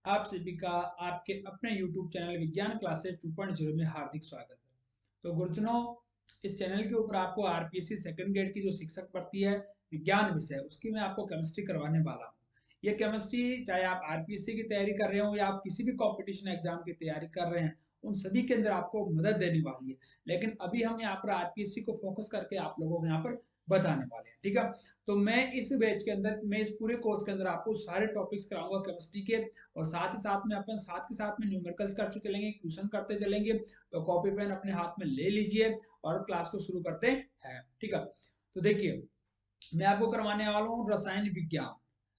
आप सभी का आपके अपने YouTube चैनल विज्ञान क्लासेस 2.0 में हार्दिक स्वागत है। तो गुरुजनों, इस चैनल के ऊपर आपको आरपीएससी सेकंड ग्रेड की जो शिक्षक भर्ती है विज्ञान विषय, उसकी मैं आपको केमिस्ट्री करवाने वाला हूँ। ये केमिस्ट्री चाहे आप आरपीएससी की तैयारी कर रहे हो या आप किसी भी कॉम्पिटिशन एग्जाम की तैयारी कर रहे हैं, उन सभी के अंदर आपको मदद देने वाली है। लेकिन अभी हम यहाँ पर आरपीएससी को फोकस करके आप लोगों को यहाँ पर बताने वाले हैं, ठीक है। तो मैं इस बैच के अंदर, मैं इस पूरे कोर्स के अंदर आपको सारे टॉपिक्स कराऊंगा केमिस्ट्री के, और साथ ही साथ में अपन साथ के साथ में न्यूमेरिकल्स करते चलेंगे, क्वेश्चन करते चलेंगे। तो कॉपी पेन अपने हाथ में ले लीजिए और क्लास को शुरू करते हैं, ठीक है। तो देखिए, मैं आपको करवाने वाला हूँ रसायन विज्ञान।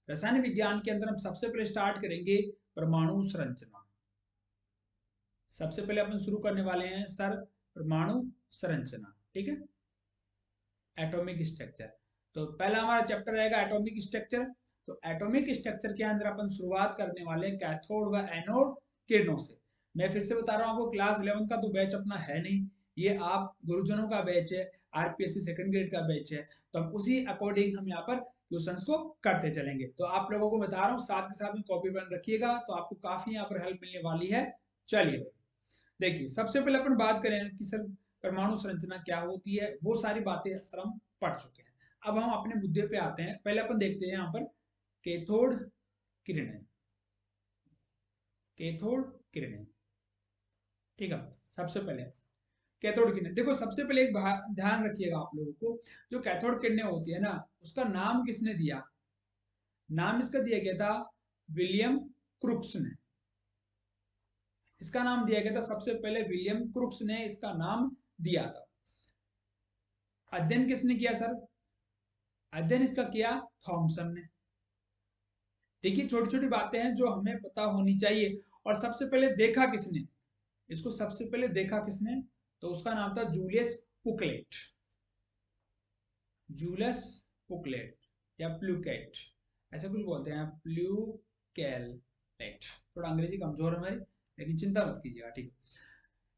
रसायन विज्ञान के अंदर हम सबसे पहले स्टार्ट करेंगे परमाणु संरचना। सबसे पहले अपन शुरू करने वाले हैं सर परमाणु संरचना, ठीक है, एटॉमिक स्ट्रक्चर। तो पहला हमारा चैप्टर रहेगा एटॉमिक स्ट्रक्चर। तो एटॉमिक स्ट्रक्चर के अंदर अपन शुरुआत करने वाले हैं कैथोड व एनोड किरणों से। मैं फिर से बता रहा हूँ आपको, क्लास 11 का तो बैच अपना है नहीं, ये आप गुरुजनों का बैच है, आरपीएससी सेकंड ग्रेड का बैच है। तो हम उसी अकॉर्डिंग हम यहाँ पर क्वेश्चंस को करते चलेंगे। तो आप लोगों को बता रहा हूँ, साथ के साथ में कॉपी पेन रखिएगा, तो आपको काफी यहाँ पर हेल्प मिलने वाली है। चलिए देखिए, सबसे पहले अपन बात करें कि सर परमाणु संरचना क्या होती है, वो सारी बातें सर हम पढ़ चुके हैं। अब हम अपने मुद्दे पे आते हैं। पहले अपन देखते हैं यहाँ पर कैथोड किरणें। कैथोड किरणें, ठीक है। सबसे पहले कैथोड किरणें, देखो सबसे पहले एक ध्यान रखिएगा आप लोगों को, जो कैथोड किरणें होती है ना, उसका नाम किसने दिया? नाम इसका दिया गया था विलियम क्रुक्स ने। इसका नाम दिया गया था सबसे पहले विलियम क्रुक्स ने इसका नाम दिया था। अध्ययन किसने किया सर? अध्ययन इसका किया थॉमसन ने। देखिए, छोटी छोटी बातें हैं जो हमें पता होनी चाहिए। और सबसे पहले देखा किसने इसको? सबसे पहले देखा किसने? तो उसका नाम था जूलियस पुकलेट। जूलियस पुकलेट या प्लूकेट, ऐसा कुछ बोलते हैं, प्लूकेलेट। थोड़ा अंग्रेजी कमजोर है मेरी, लेकिन चिंता मत कीजिएगा, ठीक है।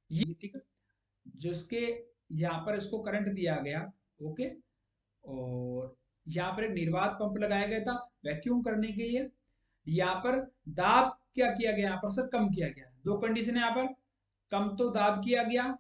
ये ठीक है, जिसके यहाँ पर इसको करंट दिया गया, ओके। और यहाँ पर एक निर्वात पंप लगाया गया था वैक्यूम करने के लिए। यहाँ पर दाब क्या किया गया? यहाँ पर सर कम किया गया। दो कंडीशन है यहाँ पर, कम तो दाब किया गया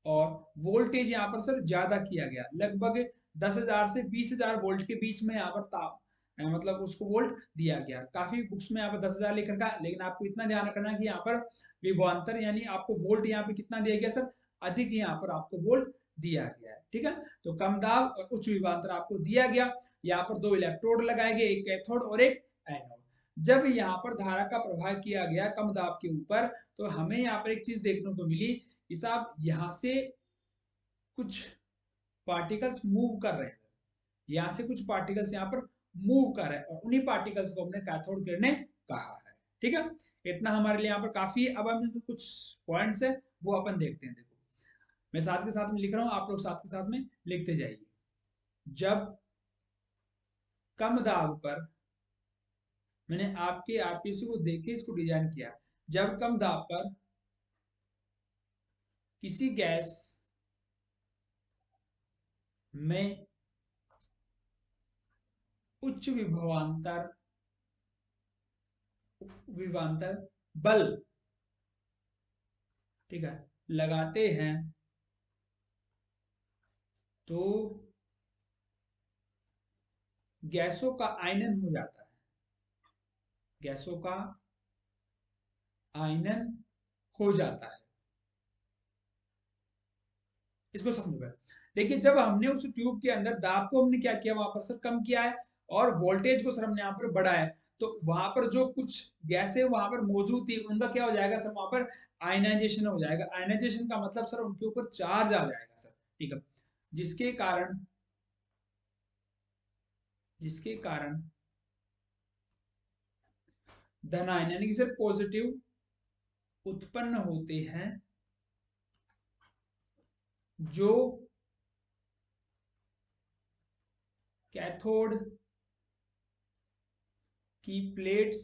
और वोल्टेज यहाँ पर सर ज्यादा किया गया। लगभग 10,000 से 20,000 वोल्ट के बीच में यहाँ पर ताप मतलब उसको वोल्ट दिया गया। काफी बुक्स में यहाँ पर 10,000 लिख रखा है, लेकिन आपको इतना ध्यान रखना है कि यहाँ पर विभवांतर यानी आपको वोल्ट यहाँ पे कितना दिया गया सर? अधिक यहाँ पर आपको वोल्ट दिया गया है, ठीक है। तो कम दाब और उच्च विभवांतर आपको दिया गया। यहाँ पर दो इलेक्ट्रोड लगाए गए, एक कैथोड और एक एनोड। जब यहाँ पर धारा का प्रवाह किया गया कम दाब के ऊपर, तो हमें यहाँ पर एक चीज देखने को मिली कि साहब यहाँ से कुछ पार्टिकल्स मूव कर रहे हैं। यहाँ से कुछ पार्टिकल्स यहाँ पर मूव कर रहे हैं और उन्हीं पार्टिकल्स को हमने कैथोड किरणें कहा है, ठीक है। इतना हमारे लिए यहाँ पर काफी है। अब हम कुछ पॉइंट्स है वो अपन देखते हैं। देखो, मैं साथ के साथ में लिख रहा हूं, आप लोग साथ के साथ में लिखते जाइए। जब कम दाब पर, मैंने आपके आरपीसी को देख के इसको डिजाइन किया, जब कम दाब पर किसी गैस में उच्च विभवांतर बल, ठीक है, लगाते हैं, तो गैसों का आयनन हो जाता है। गैसों का आयनन हो जाता है। इसको समझो। देखिए, जब हमने उस ट्यूब के अंदर दाब को हमने क्या किया, वहां पर सर कम किया है, और वोल्टेज को सर हमने यहाँ पर बढ़ाया है, तो वहां पर जो कुछ गैसें वहां पर मौजूद थी उनका क्या हो जाएगा सर? वहां पर आयनाइजेशन हो जाएगा। आयनाइजेशन का मतलब सर उनके ऊपर चार्ज आ जाएगा सर, ठीक है। जिसके कारण धन आयन यानी कि सर पॉजिटिव उत्पन्न होते हैं, जो कैथोड की प्लेट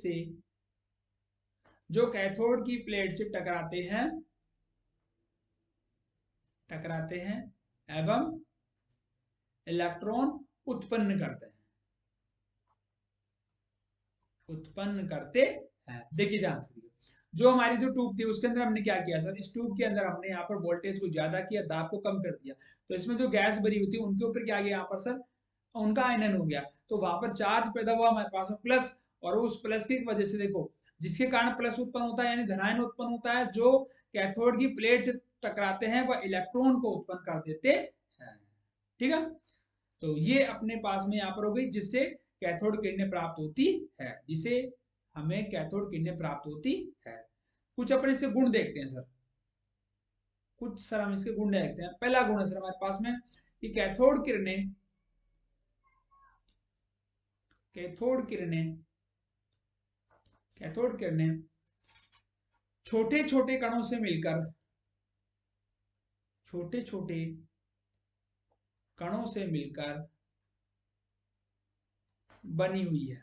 से टकराते हैं एवं इलेक्ट्रॉन उत्पन्न करते हैं। है। देखिए ध्यान से, जो हमारी जो ट्यूब थी उसके अंदर हमने क्या किया सर, इस ट्यूब के अंदर हमने यहाँ पर वोल्टेज को ज्यादा किया, दाब को कम कर दिया, तो इसमें जो गैस भरी हुई थी उनके ऊपर क्या गया यहाँ पर सर, उनका आयनन हो गया, तो वहां पर चार्ज पैदा हुआ हमारे पास प्लस, और उस प्लस की वजह से देखो जिसके कारण प्लस उत्पन्न होता है यानी धनायन उत्पन्न होता है, जो कैथोड की प्लेट से टकराते हैं वह इलेक्ट्रॉन को उत्पन्न कर देते हैं। ठीक है, तो ये अपने पास में यहाँ पर हो गई, जिससे कैथोड किरणें प्राप्त होती है, जिसे हमें कैथोड किरणें प्राप्त होती है। कुछ अपने इसके गुण देखते हैं सर, कुछ सर हम इसके गुण देखते हैं। पहला गुण है सर हमारे पास में कि कैथोड किरणें, कैथोड किरणें, कैथोड किरणें छोटे छोटे कणों से मिलकर, छोटे छोटे कणों से मिलकर बनी हुई है।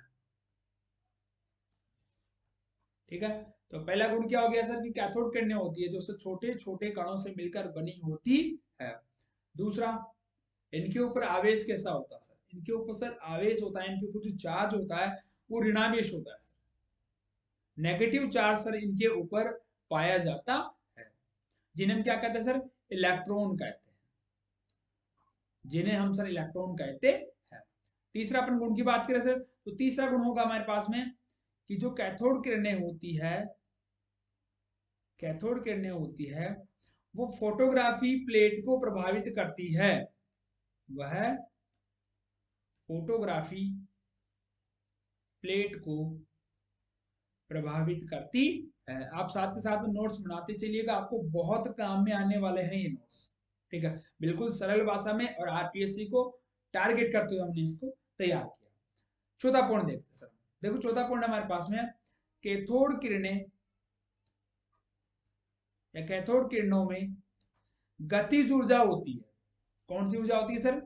ठीक है, तो पहला गुण क्या हो गया सर कि कैथोड किरणें होती है जो छोटे छोटे कणों से मिलकर बनी होती है। दूसरा, इनके ऊपर आवेश कैसा होता है सर, इनके ऊपर सर आवेश होता है, इनके ऊपर जो चार्ज होता है वो ऋणावेश होता है, नेगेटिव चार्ज सर इनके ऊपर पाया जाता है, जिन्हें हम क्या कहते हैं सर, इलेक्ट्रॉन कहते हैं, जिन्हें हम सर इलेक्ट्रॉन कहते हैं। तीसरा अपन गुण की बात करें सर, तो तीसरा गुण होगा हमारे पास में कि जो कैथोड किरणें होती है, कैथोड किरणें होती है वो फोटोग्राफी प्लेट को प्रभावित करती है, वह फोटोग्राफी प्लेट को प्रभावित करती है। आप साथ के साथ में नोट्स बनाते चलिएगा, आपको बहुत काम में आने वाले हैं ये नोट्स। ठीक है, बिल्कुल सरल भाषा में और आरपीएससी को टारगेट करते हुए हमने इसको तैयार किया। चौथा पॉइंट देखते सर, देखो चौथा पॉइंट हमारे पास में कैथोड किरणें या कैथोड किरणों में गतिज ऊर्जा होती है। कौन सी ऊर्जा होती है सर,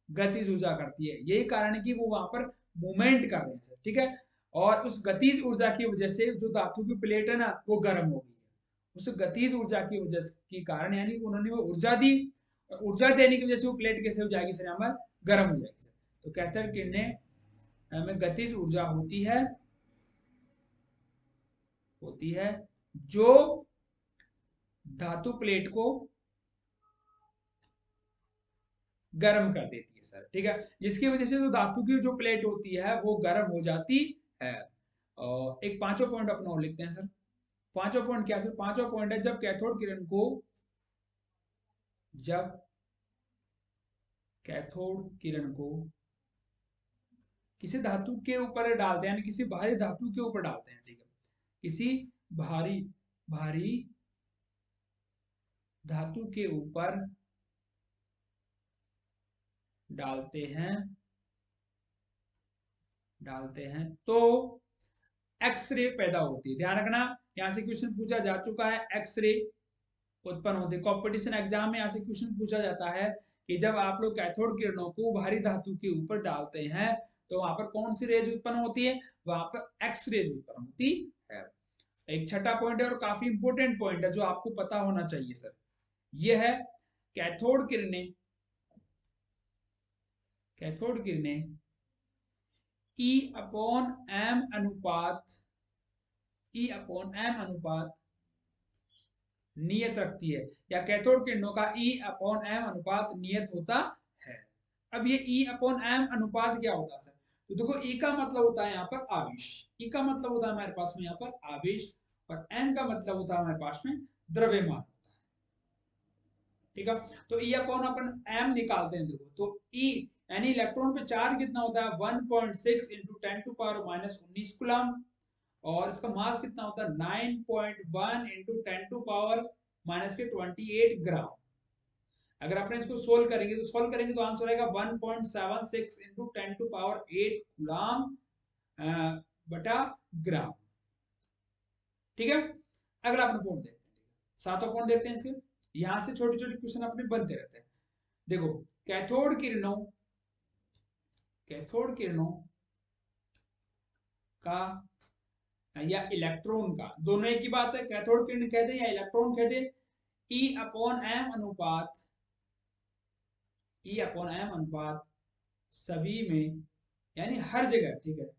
गतिज ऊर्जा करती है, यही कारण है कि वो वहां पर मूवमेंट कर रहे हैं सर। ठीक है, और उस गतिज ऊर्जा की वजह से जो धातु की प्लेट है ना वो गर्म हो गई है, उस गतिज ऊर्जा की वजह के कारण, यानी उन्होंने वो ऊर्जा दी, और ऊर्जा देने की वजह से वो प्लेट कैसे हो जाएगी सर, यहाँ पर गर्म हो जाएगी सर। तो कैथोड किरणें में गतिज ऊर्जा होती है जो धातु प्लेट को गर्म कर देती है सर। ठीक है, जिसकी वजह से जो धातु की जो प्लेट होती है वो गर्म हो जाती है। और एक पांचवा पॉइंट अपना और लिखते हैं सर। पांचवा पॉइंट क्या सर, पांचवा पॉइंट है जब कैथोड किरण को, जब कैथोड किरण को किसी धातु के ऊपर डालते हैं, यानी किसी भारी धातु के ऊपर डालते हैं। ठीक है, किसी भारी भारी धातु के ऊपर डालते हैं तो एक्सरे पैदा होती है। ध्यान रखना, यहां से क्वेश्चन पूछा जा चुका है, एक्सरे उत्पन्न होते हैं। कॉम्पिटिशन एग्जाम में यहाँ से क्वेश्चन पूछा जाता है कि जब आप लोग कैथोड किरणों को भारी धातु के ऊपर डालते हैं तो वहां पर कौन सी रेज उत्पन्न होती है, वहां पर एक्स रेज उत्पन्न होती है। एक छठा पॉइंट है और काफी इंपोर्टेंट पॉइंट है जो आपको पता होना चाहिए सर, यह है कैथोड किरणें, कैथोड किरणें E/m अनुपात, E/m अनुपात नियत रखती है, या कैथोड किरणों का E/m अनुपात नियत होता है। अब ये E/m अनुपात क्या होता है सर, तो देखो E का मतलब होता है यहाँ पर आवेश, E का मतलब होता है हमारे पास में यहाँ पर आवेश, और M का मतलब होता है हमारे पास में द्रव्यमान। ठीक है, तो E/m निकालते हैं। देखो तो E यानी इलेक्ट्रॉन पे चार्ज कितना होता है 1.6 इंटू 10⁻⁻19 कूलम, और इसका मास कितना होता है 9.1 इंटू 10⁻⁻28 ग्राम। अगर अपन इसको सोल्व करेंगे तो आंसर आएगा 1.76 इंटू 10⁸ कूलम बटा ग्राम। ठीक है, अगला अपन पॉइंट देखते हैं, सातवां पॉइंट देखते हैं इसके। यहां से छोटे छोटे क्वेश्चन अपने बनते रहते हैं। देखो कैथोड किरणों, कैथोड किरणों का या इलेक्ट्रॉन का, दोनों एक ही बात है, कैथोड किरण कह दे या इलेक्ट्रॉन कह दे, E/m अनुपात, E/m अनुपात सभी में यानी हर जगह, ठीक है,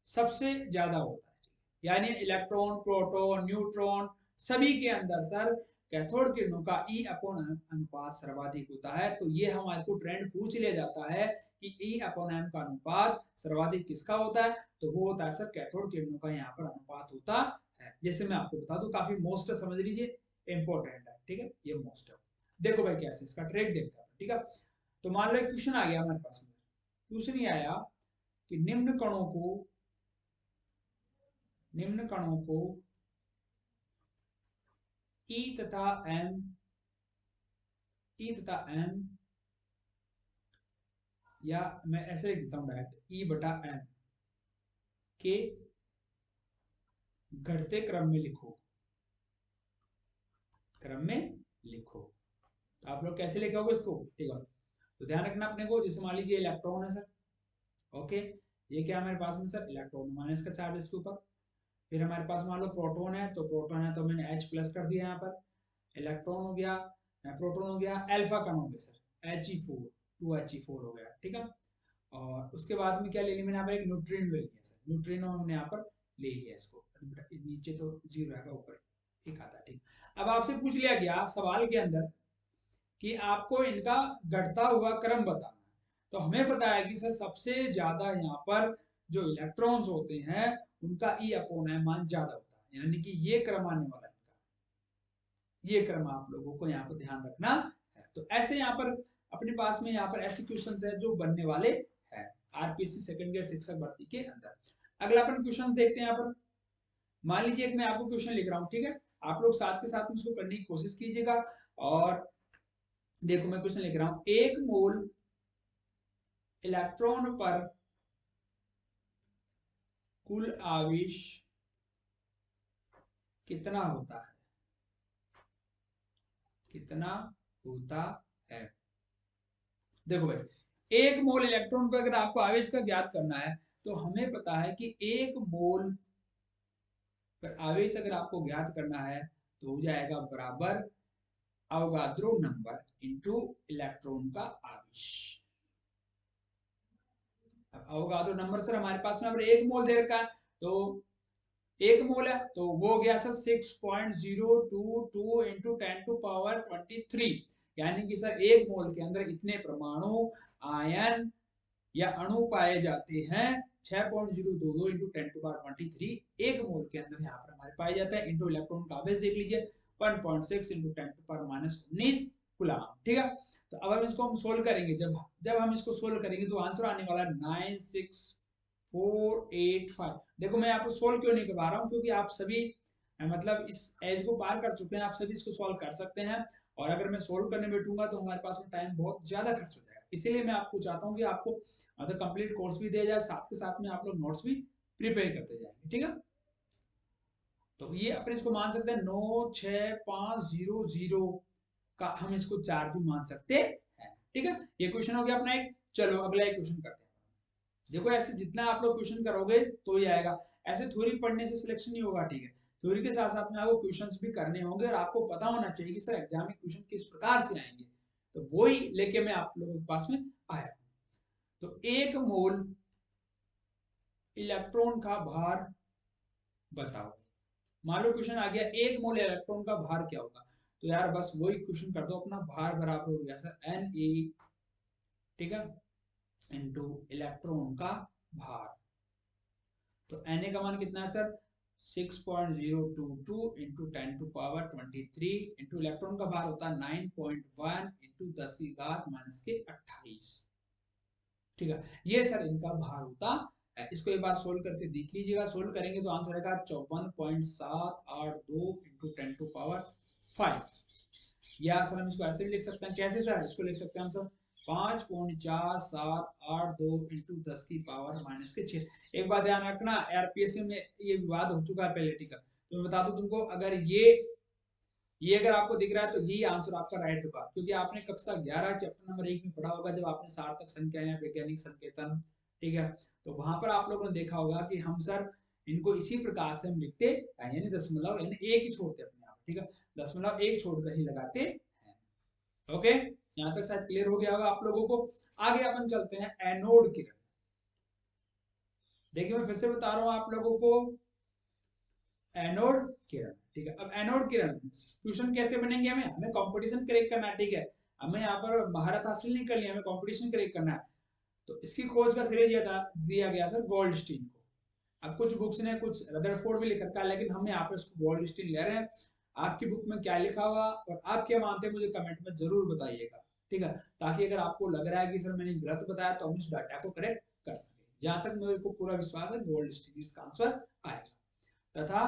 सबसे ज्यादा होता है। यानी इलेक्ट्रॉन, प्रोटॉन, न्यूट्रॉन सभी के अंदर सर कैथोड किरणों का E अपॉन M अनुपात सर्वाधिक होता है। तो ये हमारे को ट्रेंड पूछ लिया जाता है कि E अपॉन M का अनुपात सर्वाधिक किसका होता है, तो वो होता है सर कैथोड किरणों का यहाँ पर अनुपात होता है। जैसे मैं आपको बता दूं, काफी मोस्ट समझ लीजिए, इंपॉर्टेंट है, ठीक है, ये मोस्ट है। देखो भाई कैसे इसका ट्रेड देखते हैं, ठीक है। तो मान लो एक क्वेश्चन आ गया हमारे पास में, क्वेश्चन ये आया कि निम्न कणों को E तथा M या मैं ऐसे लिख देता हूं डायरेक्ट, E बटा M के घटते क्रम में लिखो, तो आप लोग कैसे लिखोगे इसको, ठीक है। तो ध्यान रखना अपने को, जैसे मान लीजिए इलेक्ट्रॉन है सर, ओके, ये क्या हमारे पास में सर इलेक्ट्रॉन माइनस का चार्ज इसके ऊपर। फिर हमारे पास मान लो प्रोटॉन है, तो प्रोटॉन है तो मैंने H प्लस कर दिया यहाँ पर, इलेक्ट्रॉन हो गया, प्रोटॉन हो गया, अल्फा कण हो गया सर He4, 2He4 हो गया, ठीक है। और उसके बाद में क्या ले लिया मैंने यहाँ पर, एक न्यूट्रिनो ले लिया सर, न्यूट्रिनो हमने यहाँ पर ले लिया इसको, नीचे तो जीरो आएगा, ऊपर एक आता है, ठीक। अब आपसे पूछ लिया गया सवाल के अंदर कि आपको इनका घटता हुआ क्रम बताना है, तो हमें पता है कि सर सबसे ज्यादा यहाँ पर जो इलेक्ट्रॉन्स होते हैं उनका E अपॉन M मान ज्यादा होता है, यानी कि ये क्रम आने वाला है इनका, ये क्रम आप लोगों को यहाँ पर ध्यान रखना है। तो ऐसे यहाँ पर अपने पास में यहाँ पर ऐसे क्वेश्चन है जो बनने वाले हैं आरपीएससी सेकंड ईयर शिक्षक भर्ती के अंदर। अगला अपन क्वेश्चन देखते हैं यहाँ पर। मान लीजिए एक मैं आपको क्वेश्चन लिख रहा हूँ, ठीक है, आप लोग साथ के साथ में इसको करने की कोशिश कीजिएगा। और देखो मैं क्वेश्चन लिख रहा हूं, 1 मोल इलेक्ट्रॉन पर कुल आवेश कितना होता है, देखो भाई 1 मोल इलेक्ट्रॉन पर अगर आपको आवेश का ज्ञात करना है, तो हमें पता है कि 1 मोल पर आवेश अगर आपको ज्ञात करना है तो हो जाएगा बराबर अवोगाद्रो नंबर इनटू इलेक्ट्रॉन का आवेश। अवोगाद्रो नंबर सर हमारे पास में 1 मोल दे रखा है, तो 1 मोल है तो वो हो गया सर 6.022 इंटू 10⁻23, यानी कि सर 1 मोल के अंदर इतने परमाणु, आयन या अणु पाए जाते हैं, 6.022 इंटू 10⁻23 1 मोल के अंदर यहाँ पर हमारे पाए जाता है। इंटू इलेक्ट्रॉन का आवेश देख लीजिए 1.6 इंटू 10⁻19 कूलम, ठीक है। तो अब हम इसको सोल्व करेंगे, जब हम इसको सोल्व करेंगे तो आंसर आने वाला है 96485। देखो मैं आपको सोल्व क्यों नहीं करवा रहा हूँ, क्योंकि आप सभी मतलब इस एज को पार कर चुके हैं, आप सभी इसको सोल्व कर सकते हैं। और अगर मैं सोल्व करने बैठूंगा तो हमारे पास में टाइम बहुत ज्यादा खर्च हो जाएगा, इसीलिए मैं आपको चाहता हूँ कि आपको मतलब कंप्लीट कोर्स भी दिया जाए, साथ के साथ में आप लोग नोट्स भी प्रिपेयर करते जाएंगे, ठीक है। तो ये अपन इसको मान सकते हैं 96500 का हम इसको चार्ज भी मान सकते हैं, ठीक है। ये क्वेश्चन हो गया अपना एक। चलो अगला एक क्वेश्चन करते हैं। देखो ऐसे जितना आप लोग क्वेश्चन करोगे तो ही आएगा, ऐसे थ्योरी पढ़ने से सिलेक्शन नहीं होगा, ठीक है। थ्योरी के साथ साथ में आपको क्वेश्चंस भी करने होंगे और आपको पता होना चाहिए कि सर एग्जाम में क्वेश्चन किस प्रकार से आएंगे, तो वो ही लेके मैं आप लोगों के पास में आया। तो 1 मोल इलेक्ट्रॉन का भार बताओ। मान लो क्वेश्चन आ गया 1 मोल इलेक्ट्रॉन का भार क्या होगा, तो यार बस वही क्वेश्चन कर दो अपना, भार बराबर हो गया सर Na, ठीक है, इनटू इलेक्ट्रॉन का भार। तो Na का मान कितना है सर 6.022 इंटू 10⁻23 इंटू इलेक्ट्रॉन का भार होता है 9.1 इंटू 10⁻28, ठीक है। ये सर इनका भार होता है। इसको एक बार सोल्व करके देख लीजिएगा, सोल्व करेंगे तो आंसर आएगा 54.782 इंटू 10⁻5। या सर हम इसको ऐसे भी लिख सकते हैं, कैसे सर, इसको लिख सकते हैं हम सर 5.4782 इंटू 10⁻⁻6। एक बात ध्यान रखना, आरपीएससी में ये विवाद हो चुका है पहले, ठीक है। तो मैं बता दूं तुमको, अगर ये अगर आपको दिख रहा है तो यही आंसर आपका राइट होगा, क्योंकि आपने कक्षा 11 चैप्टर नंबर 1 में पढ़ा होगा, जब आपने सार्थक संख्या या वैज्ञानिक संकेतन, ठीक है, तो वहां पर आप लोगों ने देखा होगा कि हम सर इनको इसी प्रकार से हम लिखते हैं, यानी दशमलव यानी एक ही छोड़ते अपने आप, ठीक है, दशमलव एक छोड़कर ही लगाते हैं। ओके, यहाँ तक शायद क्लियर हो गया होगा आप लोगों को। आगे अपन चलते हैं एनोड किरण। देखिए मैं फिर से बता रहा हूं आप लोगों को, एनोड किरण, ठीक है। अब एनोड किरण क्वेश्चन कैसे बनेंगे, हमें हमें कंपटीशन क्रैक करना है, ठीक है। हमें यहाँ पर महारत हासिल नहीं करनी है, हमें कंपटीशन क्रैक करना है। तो इसकी खोज का श्रेय दिया गया सर गोल्डस्टीन को। अब कुछ बुक्स ने कुछ रदरफोर्ड भी लिख रखा है, लेकिन हम यहाँ पे उसको गोल्डस्टीन ले रहे हैं। आपकी बुक में क्या लिखा हुआ और आप क्या मानते हैं मुझे कमेंट में जरूर बताइएगा, ठीक है। ताकि अगर आपको लग रहा है कि सर मैंने गलत बताया तो हम इस डाटा को करेक्ट कर सके। जहां तक मेरे को पूरा विश्वास है गोल्डस्टीन इसका आंसर आएगा। तथा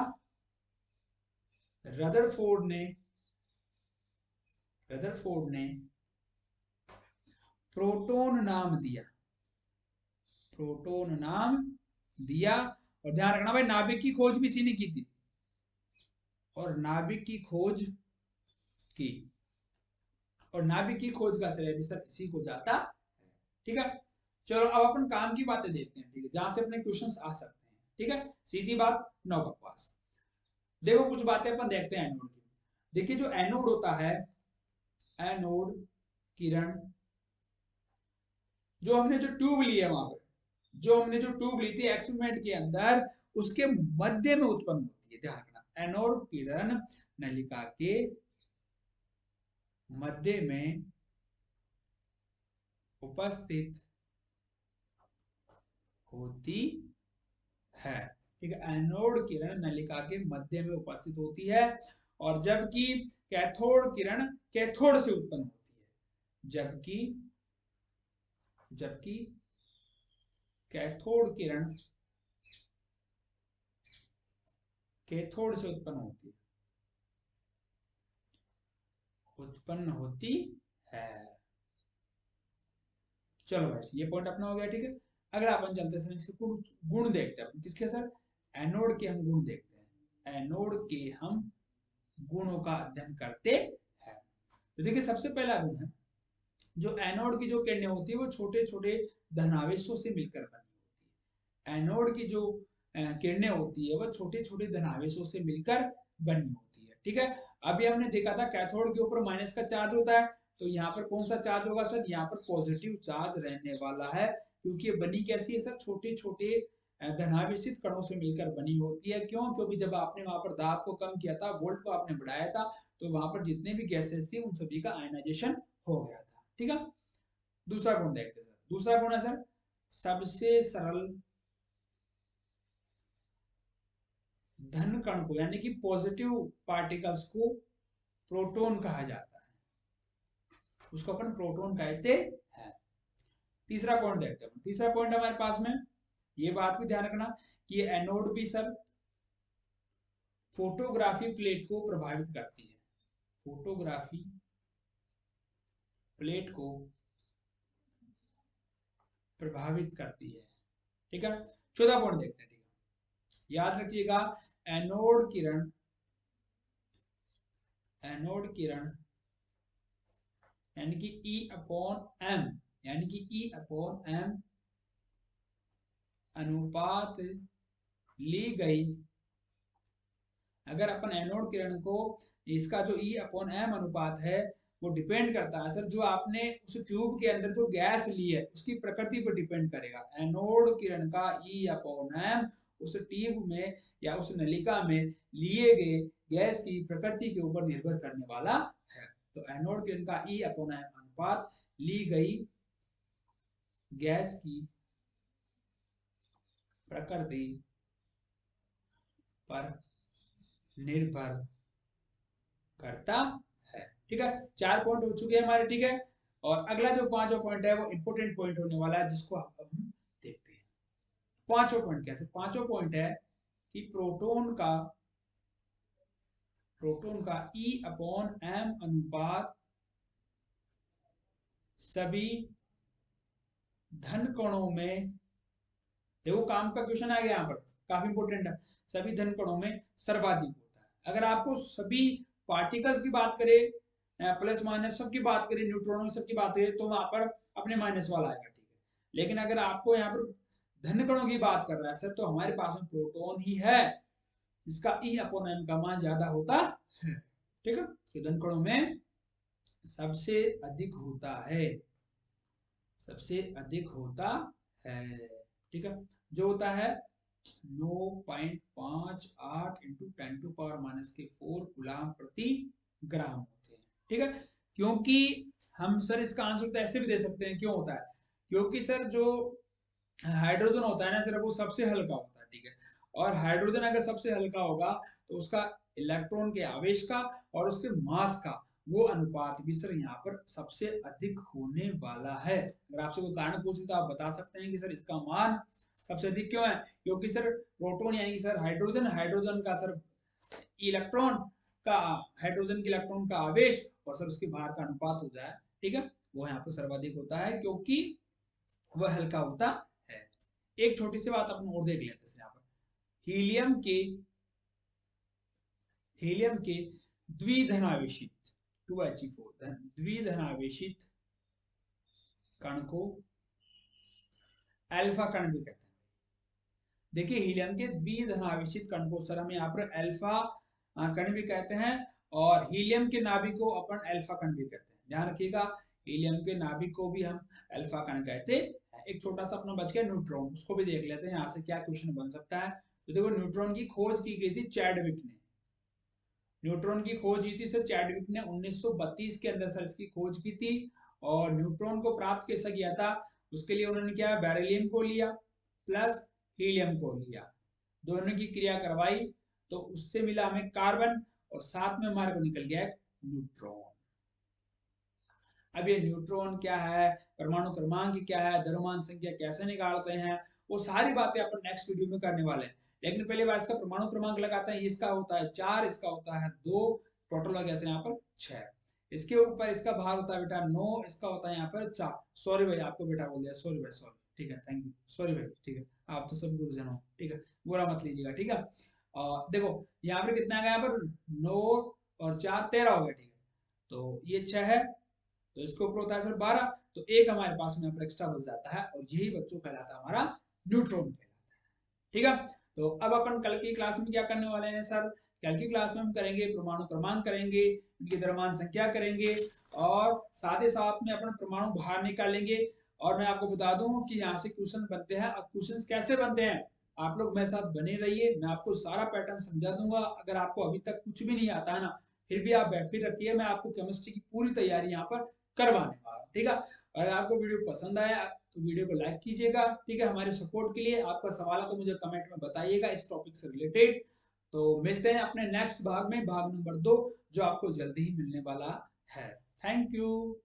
रदरफोर्ड ने प्रोटॉन नाम दिया, प्रोटॉन नाम दिया। और ध्यान रखना भाई नाभिक की खोज भी इसी ने की थी, और नाभिक की खोज की, और नाभिक की खोज का श्रेय भी सर इसी को जाता है, ठीक है। चलो अब अपन काम की बातें देखते हैं, ठीक है, जहां से अपने क्वेश्चंस आ सकते हैं, ठीक है। सीधी बात, नो बकवास। देखो कुछ बातें अपन देखते हैं एनोड की। देखिए जो एनोड होता है, एनोड किरण, जो हमने जो ट्यूब ली है वहां पर, जो हमने जो ट्यूब ली थी एक्सपेरिमेंट के अंदर, उसके मध्य में उत्पन्न होती है। ध्यान रखना एनोड किरण नलिका के मध्य में उपस्थित होती है, ठीक है। एनोड किरण नलिका के मध्य में उपस्थित होती है, और जबकि कैथोड किरण कैथोड से उत्पन्न होती है, जबकि जबकि कैथोड किरण कैथोड से उत्पन्न होती है। चलो भाई ये पॉइंट अपना हो गया, ठीक है। अगर अपन चलते समय इसके गुण देखते हैं, किसके सर, एनोड के हम गुण देखते हैं, एनोड के हम गुणों का अध्ययन करते हैं। तो देखिए सबसे पहला गुण है, जो एनोड की जो किरणें होती है वो छोटे छोटे धनावेशों से मिलकर बनी होती है। एनोड की जो किरणें होती है वह छोटे छोटे धनावेशों से मिलकर बनी होती है, ठीक है। अभी हमने देखा था कैथोड के ऊपर माइनस का चार्ज होता है, तो यहाँ पर कौन सा चार्ज होगा सर, यहाँ पर पॉजिटिव चार्ज रहने वाला है, क्योंकि ये बनी कैसी है सर, छोटे छोटे धनावेशित कणों से मिलकर बनी होती है। क्यों, क्योंकि जब आपने वहां पर दाब को कम किया था, वोल्ट को आपने बढ़ाया था, तो वहां पर जितने भी गैसेस थी उन सभी का आयनाइजेशन हो गया था, ठीक है। दूसरा गुण देखते हैं सर, दूसरा गुण है सर सबसे सरल धन कण को, यानी कि पॉजिटिव पार्टिकल्स को प्रोटॉन कहा जाता है, उसको अपन प्रोटॉन कहते हैं। तीसरा पॉइंट देखते हैं, तीसरा पॉइंट हमारे पास में ये बात भी ध्यान रखना कि ये एनोड भी सर फोटोग्राफी प्लेट को प्रभावित करती है, फोटोग्राफी प्लेट को प्रभावित करती है, ठीक है। चौथा पॉइंट देखते हैं, ठीक है, याद रखिएगा एनोड किरण, एनोड किरण यानी कि E/m, यानी कि E/m अनुपात ली गई। अगर अपन एनोड किरण को, इसका जो E/m अनुपात है वो डिपेंड करता है सर जो आपने उस ट्यूब के अंदर जो गैस ली है उसकी प्रकृति पर डिपेंड करेगा। एनोड किरण का E/m उस ट्यूब में या उस नलिका में लिए गए गैस की प्रकृति के ऊपर निर्भर करने वाला है। तो एनोड किरण का E/m अनुपात ली गई गैस की प्रकृति पर निर्भर करता है, ठीक है। 4 पॉइंट हो चुके हैं हमारे, ठीक है। और अगला जो 5वां पॉइंट है वो इंपोर्टेंट पॉइंट होने वाला है, जिसको हम देखते हैं। 5वां पॉइंट कैसे, 5वां पॉइंट है कि प्रोटॉन का E/m अनुपात सभी धन कणों में, देखो काम का क्वेश्चन आ गया यहाँ पर, काफी इंपोर्टेंट है, सभी धन कणों में सर्वाधिक होता है। अगर आपको सभी पार्टिकल्स की बात करें, प्लस माइनस सब की बात करें, न्यूट्रॉनों सब की बात करें, तो वहां पर अपने माइनस वाला आएगा, ठीक है। लेकिन अगर आपको यहाँ पर धन कणों की बात कर रहा है सर, तो हमारे पास में प्रोटॉन ही है, इसका E/m का मान ज्यादा होता है, ठीक है। तो धन कणों में सबसे अधिक होता है, सबसे अधिक होता है, ठीक है। जो होता है 9.58 इंटू 10⁻⁴ कूलाम प्रति ग्राम होते हैं। ठीक है, क्योंकि हम सर इसका आंसर तो ऐसे भी दे सकते हैं, क्यों होता है, क्योंकि सर जो हाइड्रोजन होता है ना सर वो सबसे हल्का होता है। ठीक है, और हाइड्रोजन अगर सबसे हल्का होगा तो उसका इलेक्ट्रॉन के आवेश का और उसके मास का वो अनुपात भी सर यहाँ पर सबसे अधिक होने वाला है। अगर आपसे कोई कारण पूछे तो आप बता सकते हैं कि सर इसका मान सबसे अधिक क्यों है, क्योंकि सर प्रोटॉन यानी कि सर हाइड्रोजन का सर इलेक्ट्रॉन का हाइड्रोजन के इलेक्ट्रॉन का आवेश और सर उसके भार का अनुपात हो जाए, ठीक है, वो यहाँ पर सर्वाधिक होता है क्योंकि वह हल्का होता है। एक छोटी सी बात अपन और देख लेते हैं यहाँ पर, हीलियम के द्विधनावेशित 2He4 द्विधनावेशित कण को अल्फा कण भी कहते हैं। देखिए हीलियम के द्विधनावेशित कण को सर हम यहाँ पर अल्फा कण भी कहते हैं और हीलियम के नाभिक को अपन अल्फा कण भी कहते हैं। ध्यान रखिएगा, हीलियम के नाभिक को भी हम अल्फा कण कहते हैं। एक छोटा सा अपना बच गया न्यूट्रॉन, उसको भी देख लेते हैं यहाँ से क्या क्वेश्चन बन सकता है। तो देखो न्यूट्रॉन की खोज की गई थी चैडविक ने, न्यूट्रॉन की खोज की थी सर चैडविक ने 1932 के अंदर सर इसकी खोज की थी। और न्यूट्रॉन को प्राप्त कैसे किया था, उसके लिए उन्होंने क्या बेरिलियम को लिया प्लस हीलियम को लिया, दोनों की क्रिया करवाई तो उससे मिला हमें कार्बन और साथ में हमारे को निकल गया एक न्यूट्रॉन। अब ये न्यूट्रॉन क्या है, परमाणु क्रमांक क्या है, द्रव्यमान संख्या कैसे निकालते हैं, वो सारी बातें अपन नेक्स्ट वीडियो में करने वाले हैं। लेकिन पहले बार इसका परमाणु क्रमांक लगाते हैं, इसका होता है 4, इसका होता है 2, टोटल हो गया यहाँ पर 6। इसके ऊपर इसका भार होता है बेटा 9, इसका होता है यहाँ पर 4। सॉरी भाई आपको बेटा बोल दिया, सॉरी भाई सॉरी, ठीक है, थैंक यू, सॉरी भाई, ठीक है, आप तो सब गुरुजन हो, ठीक है, बुरा मत लीजिएगा, ठीक है। देखो यहाँ पर कितना आ गया, यहाँ पर 9 और 4 13 हो गया, ठीक है, तो ये 6 है, तो इसके ऊपर होता है सर 12, तो एक हमारे पास में यहाँ पर एक्स्ट्रा बच जाता है और यही बच्चों कहलाता है हमारा न्यूट्रॉन कहलाता है। ठीक है, तो अब अपन कल की क्लास में क्या करने वाले हैं सर, कल की क्लास में हम करेंगे परमाणु क्रमांक करेंगे, इनकी द्रव्यमान संख्या करेंगे और साथ ही साथ में अपन परमाणु भार निकालेंगे। और मैं आपको बता दूं कि यहाँ से क्वेश्चन बनते हैं। अब क्वेश्चन कैसे बनते हैं, आप लोग मेरे साथ बने रहिए, मैं आपको सारा पैटर्न समझा दूंगा। अगर आपको अभी तक कुछ भी नहीं आता है ना, फिर भी आप बेफिक्र रखिए, मैं आपको केमिस्ट्री की पूरी तैयारी यहाँ पर करवाने वाला, ठीक है। अगर आपको वीडियो पसंद आया तो वीडियो को लाइक कीजिएगा, ठीक है। हमारे सपोर्ट के लिए आपका सवाल है तो मुझे कमेंट में बताइएगा इस टॉपिक से रिलेटेड। तो मिलते हैं अपने नेक्स्ट भाग में, भाग नंबर 2, जो आपको जल्दी ही मिलने वाला है। Thank you.